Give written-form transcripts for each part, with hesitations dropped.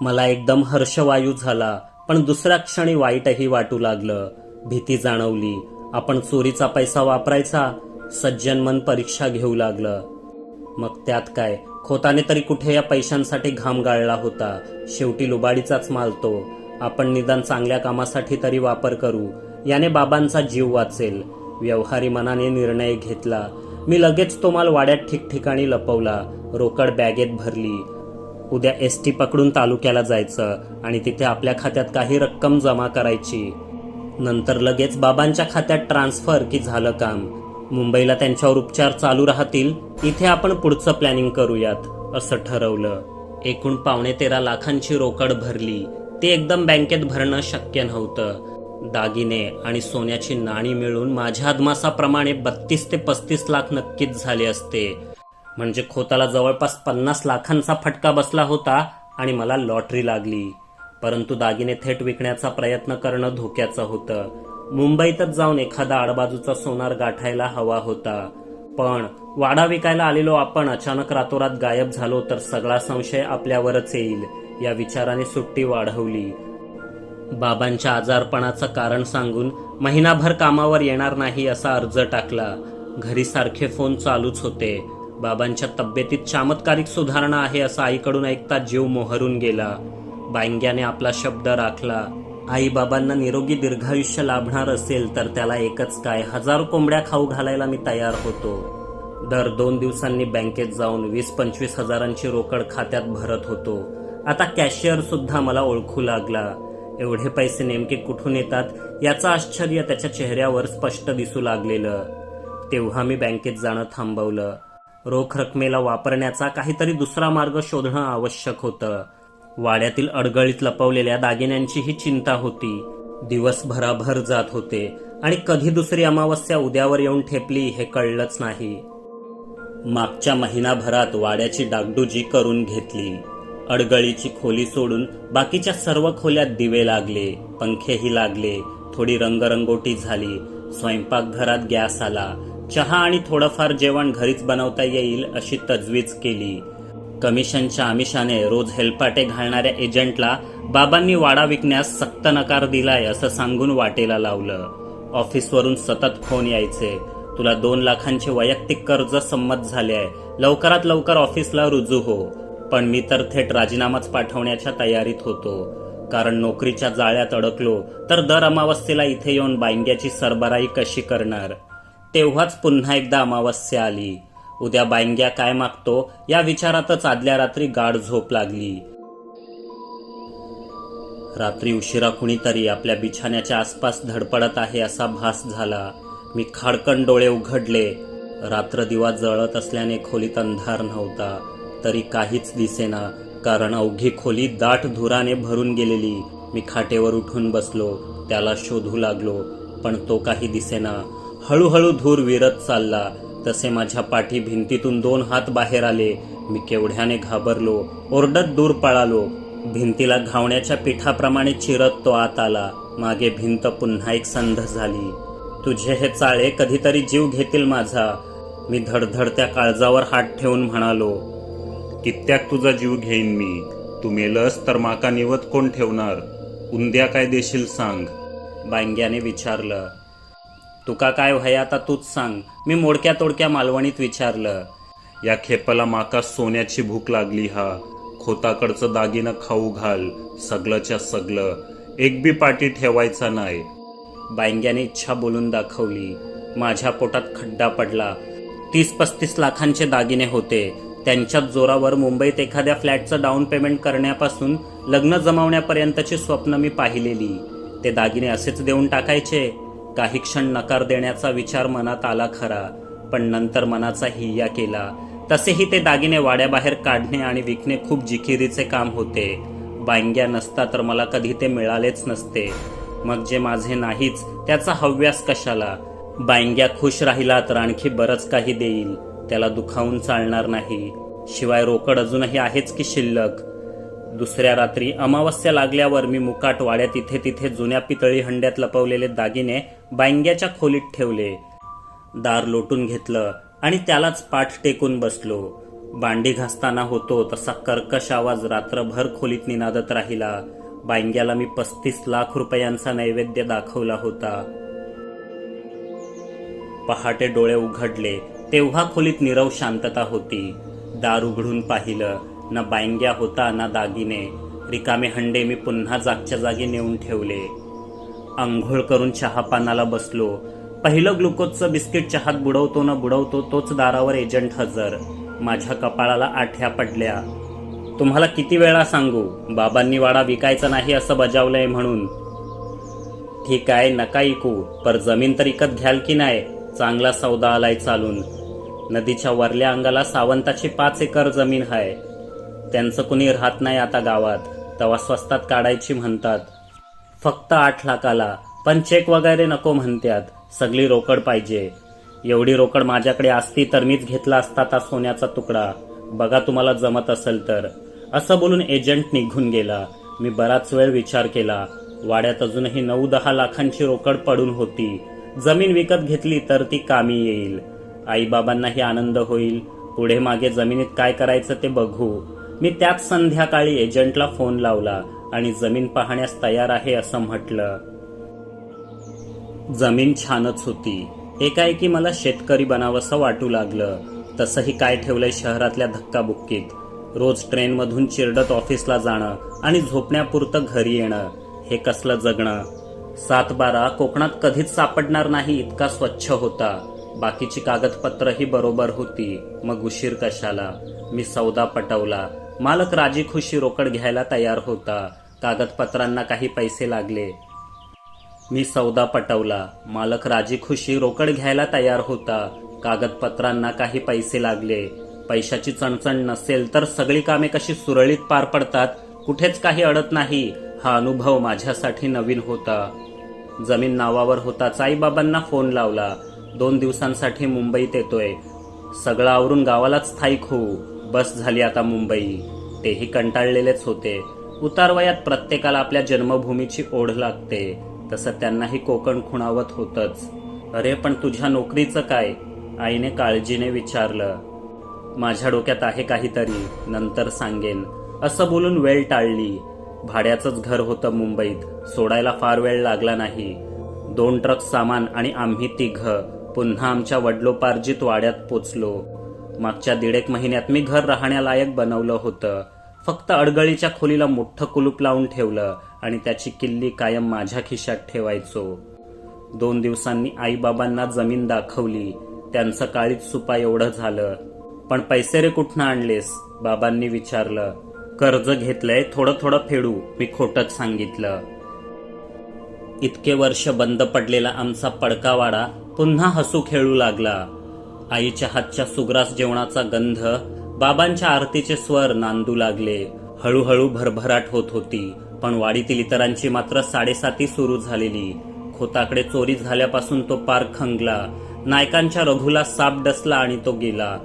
मला एकदम हर्षवायू झाला, पण दुसऱ्या क्षणी वाईटही वाटू लागलं. भीती जाणवली. आपण चोरीचा पैसा वापरायचा? सज्जन मन परीक्षा घेऊ लागलं. मग त्यात काय, खोताने तरी कुठे या पैशांसाठी घाम गाळला होता. शेवटी लुबाडीचाच माल तो. आपण निदान चांगल्या कामासाठी तरी वापर करू, याने बाबांचा जीव वाचेल. व्यवहारी मनाने निर्णय घेतला. मी लगेच तो माल वाड्यात ठिकठिकाणी लपवला. रोकड बॅगेत भरली. उद्या एसटी पकडून तालुक्याला जायचं आणि तिथे आपल्या खात्यात काही रक्कम जमा करायची. नंतर लगेच बाबांच्या खात्यात ट्रान्सफर की झालं काम. मुंबईला त्यांच्यावर उपचार चालू राहतील, इथे आपण पुढचं प्लॅनिंग करूयात असं ठरवलं. एकूण 13.5 लाखांची रोकड भरली. ते एकदम बँकेत भरणं शक्य नव्हतं. दागिने आणि सोन्याची नाणी मिळून माझ्या अदमासाप्रमाणे 32 ते 35 लाख नक्कीच झाले असते. म्हणजे खोताला जवळपास 50 लाखांचा फटका बसला होता आणि मला लॉटरी लागली. परंतु दागिने थेट विकण्याचा प्रयत्न करणं धोक्याचं होतं. मुंबईतच जाऊन एखादा आडबाजूचा सोनार गाठायला हवा होता. पण वाडा विकायला आलेलो आपण अचानक रातोरात गायब झालो तर सगळा संशय आपल्यावरच येईल, या विचाराने सुट्टी वाढवली. बाबांच्या आजारपणाचं कारण सांगून महिनाभर कामावर येणार नाही असा अर्ज टाकला. घरी सारखे फोन चालूच होते. बाबांच्या तब्येतीत चमत्कारिक सुधारणा आहे असं आईकडून ऐकता जीव मोहरून गेला. बांग्याने आपला शब्द राखला. आई बाबांना निरोगी दीर्घायुष्य लाभणार असेल तर त्याला एकच काय, 1000 कोंबड्या खाऊ घालायला मी तयार होतो. दर 2 दिवसांनी बँकेत जाऊन 20-25 हजारांची रोकड खात्यात भरत होतो. आता कॅशियर सुद्धा मला ओळखू लागला. एवढे पैसे नेमके कुठून येतात याचं आश्चर्य त्याच्या चेहऱ्यावर स्पष्ट दिसू लागलेलं. तेव्हा मी बँकेत जाणं थांबवलं. रोख रकमेला वापरण्याचा काहीतरी दुसरा मार्ग शोधणं आवश्यक होतं. वाड्यातील अडगळीत लपवलेल्या दागिन्यांचीही चिंता होती. दिवस भराभर जात होते आणि कधी दुसरी अमावस्या उद्यावर येऊन ठेपली हे कळलंच नाही. मागच्या महिनाभरात वाड्याची डागडुजी करून घेतली. अडगळीची खोली सोडून बाकीच्या सर्व खोल्यात दिवे लागले, पंखेही लागले. थोडी रंगरंगोटी झाली. स्वयंपाकघरात गॅस आला. चहा आणि थोडंफार जेवण घरीच बनवता येईल अशी तजवीज केली. कमिशनच्या आमिषाने रोज हेलपाटे घालणाऱ्या एजंटला बाबांनी वाडा विकण्यास सक्त नकार दिलाय असं सांगून वाटेला लावलं. ऑफिसवरून सतत फोन यायचे. तुला 2 लाखांचे वैयक्तिक कर्ज संमत झाले आहे, लवकरात लवकर ऑफिसला रुजू हो. पण मी तर थेट राजीनामाच पाठवण्याच्या तयारीत होतो. कारण नोकरीच्या जाळ्यात अडकलो तर दर अमावस्येला इथे येऊन बांग्याची सरबराई कशी करणार. तेव्हाच पुन्हा एकदा अमावस्या आली. उद्या बांग्या काय मागतो या विचारातच आदल्या रात्री गाढ झोप लागली. रात्री उशिरा कुणीतरी आपल्या बिछाण्याच्या आसपास धडपडत आहे असा भास झाला. मी खाडकन डोळे उघडले. रात्र दिवा जळत असल्याने खोलीत अंधार नव्हता. तरी काहीच दिसेना, कारण अवघी खोली दाट धुराने भरून गेलेली. मी खाटेवर उठून बसलो. त्याला शोधू लागलो, पण तो काही दिसेना. हळूहळू धूर विरत चालला. तसे माझ्या पाठी भिंतीतून 2 हात बाहेर आले. मी केवढ्याने घाबरलो. ओरडत दूर पळालो. भिंतीला घावण्याच्या पिठाप्रमाणे चिरत तो आत आला. मागे भिंत पुन्हा एक संध झाली. तुझे हे चाळे कधीतरी जीव घेतील माझा, मी धडधडत्या काळजावर हात ठेवून म्हणालो. कित्याक तुझा जीव घेईन मी. तू मेलस तर माका निवत कोण ठेवणार. उंद्या काय देशील सांग. बांग्याने विचारलं. तुका काय व्हाय आता तूच सांग, मी मोडक्या तोडक्या मालवणीत विचारलं. या खेपला माका सोन्याची भूक लागली हा. खोताकडचं दागिनं खाऊ घाल, सगळंच्या सगळं. एक बी पाटी ठेवायचा नाही. बांग्याने इच्छा बोलून दाखवली. माझ्या पोटात खड्डा पडला. 30-35 लाखांचे दागिने होते. त्यांच्याच जोरावर मुंबईत एखाद्या फ्लॅटचं डाऊन पेमेंट करण्यापासून लग्न जमवण्यापर्यंतची स्वप्न मी पाहिलेली. ते दागिने असेच देऊन टाकायचे. काही क्षण नकार देण्याचा विचार मनात आला खरा, पण नंतर मनाचा हिय्या केला. तसेही ते दागिने वाड्याबाहेर काढणे आणि विकणे खूप जिकिरीचे काम होते. बांग्या नसता तर मला कधी ते मिळालेच नसते. मग जे माझे नाहीच त्याचा हव्यास कशाला. बांग्या खुश राहिला तर आणखी बरंच काही देईल. त्याला दुखावून चालणार नाही. शिवाय रोकड अजूनही आहेच की शिल्लक. दुसऱ्या रात्री अमावस्या लागल्यावर मी मुकाट वाड्यात इथे तिथे जुन्या पितळी हंड्यात लपवलेले दागिने बांग्याच्या खोलीत ठेवले. दार लोटून घेतलं आणि त्यालाच पाठ टेकून बसलो. भांडी घासताना होतो तसा कर्कश आवाज रात्रभर खोलीत निनादत राहिला. बांग्याला मी 35 लाख रुपयांचा नैवेद्य दाखवला होता. पहाटे डोळे उघडले तेव्हा खोलीत नीरव शांतता होती. दार उघडून पाहिलं, ना बांग्या होता ना दागिने. रिकामे हंडे मी पुन्हा जागच्या जागी नेऊन ठेवले. अंघोळ करून चहापानाला बसलो. पहिलं ग्लुकोजचं बिस्किट चहात बुडवतो न बुडवतो तोच दारावर एजंट हजर. माझ्या कपाळाला आठ्या पडल्या. तुम्हाला किती वेळा सांगू, बाबांनी वाडा विकायचा नाही असं बजावलंय म्हणून. ठीक आहे, नका ऐकू, पर जमीन तर विकत घ्याल की नाही? चांगला सौदा आलाय चालून. नदीच्या वरल्या अंगाला सावंताची 5 एकर जमीन आहे. त्यांचं कुणी राहत नाही आता गावात. तवा स्वस्तात काढायची म्हणतात. फक्त 8 लाखाला, पण चेक वगैरे नको म्हणतात. सगळी रोकड पाहिजे. एवढी रोकड माझ्याकडे असती तर मीच घेतला असता ता सोन्याचा तुकडा. बघा तुम्हाला जमत असेल तर. असं बोलून एजंट निघून गेला. मी बराच वेळ विचार केला. वाड्यात अजूनही 9-10 लाखांची रोकड पडून होती. जमीन विकत घेतली तर ती कामी येईल. आईबाबांनाही आनंद होईल. पुढे मागे जमिनीत काय करायचं ते बघू. मी त्याच संध्याकाळी एजंटला फोन लावला आणि जमीन पाहण्यास तयार आहे असं म्हटलं. जमीन छानच होती. एकाएकी मला शेतकरी बनावंसं वाटू लागलं. तसंही काय ठेवलंय शहरातल्या धक्काबुक्कीत. रोज ट्रेनमधून चिरडत ऑफिसला जाणं आणि झोपण्यापुरतं घरी येणं, हे कसलं जगणं. 7-12 कोकणात कधीच सापडणार नाही इतका स्वच्छ होता. बाकीची कागदपत्रही बरोबर होती. मग उशीर कशाला. मी सौदा पटवला. मालक राजी खुशी रोकड घ्यायला तयार होता. कागदपत्रांना काही पैसे लागले. मी सौदा पटवला. मालक राजी खुशी रोकड घ्यायला तयार होता. कागदपत्रांना काही पैसे लागले. पैशाची चणचण नसेल तर सगळी कामे कशी सुरळीत पार पडतात, कुठेच काही अडत नाही, हा अनुभव माझ्यासाठी नवीन होता. जमीन नावावर होताच आईबाबांना फोन लावला. 2 दिवसांसाठी मुंबईत येतोय. सगळं आवरून गावालाच स्थायिक होऊ. बस झाली आता मुंबई. तेही कंटाळलेलेच होते. उतारवयात प्रत्येकाला आपल्या जन्मभूमीची ओढ लागते. तसं त्यांनाही कोकण खुणावत होतंच. अरे पण तुझ्या नोकरीचं काय? आईने काळजीने विचारलं. माझ्या डोक्यात आहे काहीतरी, नंतर सांगेन असं बोलून वेळ टाळली. भाड्याचंच घर होतं मुंबईत. सोडायला फार वेळ लागला नाही. 2 ट्रक सामान आणि आम्ही 3 पुन्हा आमच्या वडलोपार्जित वाड्यात पोचलो. मागच्या 1.5 महिन्यात मी घर राहण्यालायक बनवलं होतं. फक्त अडगळीच्या खोलीला मोठं कुलूप लावून ठेवलं आणि त्याची किल्ली कायम माझ्या खिशात ठेवायचो. 2 दिवसांनी आईबाबांना जमीन दाखवली. त्यांचं काळीत सुपा एवढं झालं. पण पैसे रे कुठनं आणलेस? बाबांनी विचारलं. कर्ज घेतलंय, थोडं थोडं फेडू, मी खोटंच सांगितलं. इतके वर्ष बंद पडलेला आमचा पडकावाडा पुन्हा हसू खेळू लागला. आईच्या हातच्या सुग्रास जेवणाचा गंध, बाबांच्या आरतीचे स्वर नांदू लागले. हळूहळू भरभराट होत होती. पण वाडीतील इतरांची मात्र 7:30 सुरू झालेली. खोताकडे चोरी झाल्यापासून तो पार खंगला. नायकांच्या रघुला साप डसला आणि तो गेला.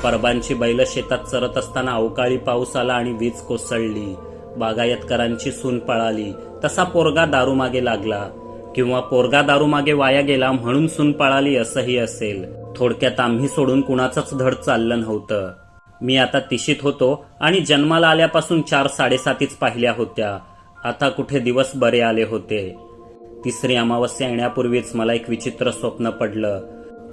परबांची बैल शेतात चरत असताना अवकाळी पाऊस आला आणि वीज कोसळली. बागायतकरांची सून पळाली. तसा पोरगा दारूमागे लागला. किंवा पोरगा दारूमागे वाया गेला म्हणून सून पळाली असंही असेल. थोडक्यात आम्ही सोडून कुणाचंच धड चाललं नव्हतं. मी आता 30शीत होतो आणि जन्माला आल्यापासून 4-7.5 पाहिल्या होत्या. आता कुठे दिवस बरे आले होते. 3री अमावस्या येण्यापूर्वीच मला एक विचित्र स्वप्न पडलं.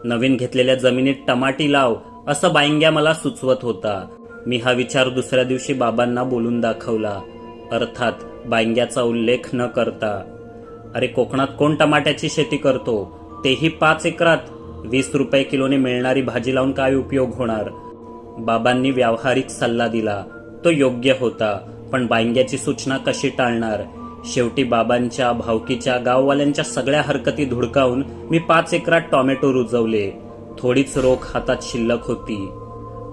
नवीन घेतलेल्या जमिनीत टमाटी लाव असं बांग्या मला सुचवत होता. मी हा विचार दुसऱ्या दिवशी बाबांना बोलून दाखवला. अर्थात बांग्याचा उल्लेख न करता. अरे कोकणात कोण टमाट्याची शेती करतो? तेही 5 एकरात. 20 रुपये किलोने मिळणारी भाजी लावून काय उपयोग होणार? बाबांनी व्यावहारिक सल्ला दिला. तो योग्य होता. पण बांग्याची सूचना कशी टाळणार? शेवटी बाबांच्या, भावकीच्या, गाववाल्यांच्या सगळ्या हरकती धुडकावून मी 5 एकरात टोमॅटो रुजवले. थोडीच रोख हातात शिल्लक होती.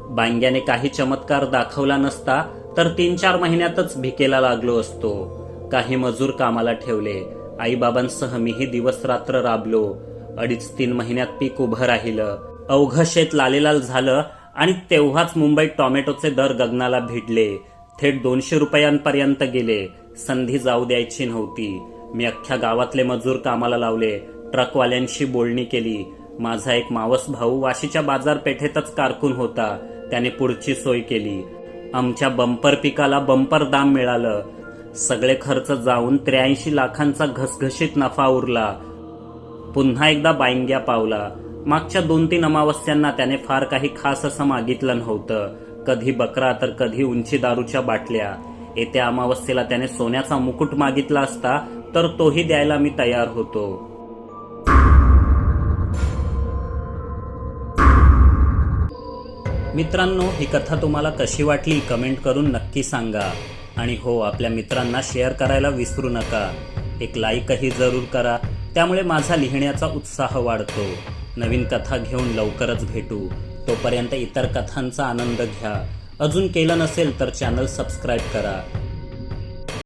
बांग्याने काही चमत्कार दाखवला नसता तर 3-4 महिन्यातच भिकेला लागलो असतो. काही मजूर कामाला ठेवले. आईबाबांसह मीही दिवस रात्र राबलो. 2.5-3 महिन्यात पीक उभं राहिलं. अवघं शेत लालेलाल झालं आणि तेव्हाच मुंबईत टोमॅटोचे दर गगनाला भिडले. थेट 200 रुपयांपर्यंत गेले. संधी जाऊ द्यायची नव्हती. मी अख्ख्या गावातले मजूर कामाला लावले. ट्रकवाल्यांशी बोलणी केली. माझा एक मावस भाऊ वाशीच्या बाजारपेठेतच कारकून होता. त्याने पुढची सोय केली. आमच्या बंपर पिकाला बंपर दाम मिळालं. सगळे खर्च जाऊन 83 लाखांचा घसघशीत नफा उरला. पुन्हा एकदा बाईंग्या पावला. मागच्या 2-3 अमावस्यांना त्याने फार काही खास असं मागितलं नव्हतं. कधी बकरा तर कधी उंची दारूच्या बाटल्या. येत्या अमावस्येला त्याने सोन्याचा मुकुट मागितला असता तर तोही द्यायला मी तयार होतो. मित्रांनो, ही कथा तुम्हाला कशी वाटली कमेंट करून नक्की सांगा. आणि हो, आपल्या मित्रांना शेअर करायला विसरू नका. एक लाईकही जरूर करा, त्यामुळे माझा लिहिण्याचा उत्साह वाढतो. नवीन कथा घेऊन लवकरच भेटू. तोपर्यंत इतर कथांचा आनंद घ्या. अजून केलं नसेल तर चॅनल सबस्क्राईब करा.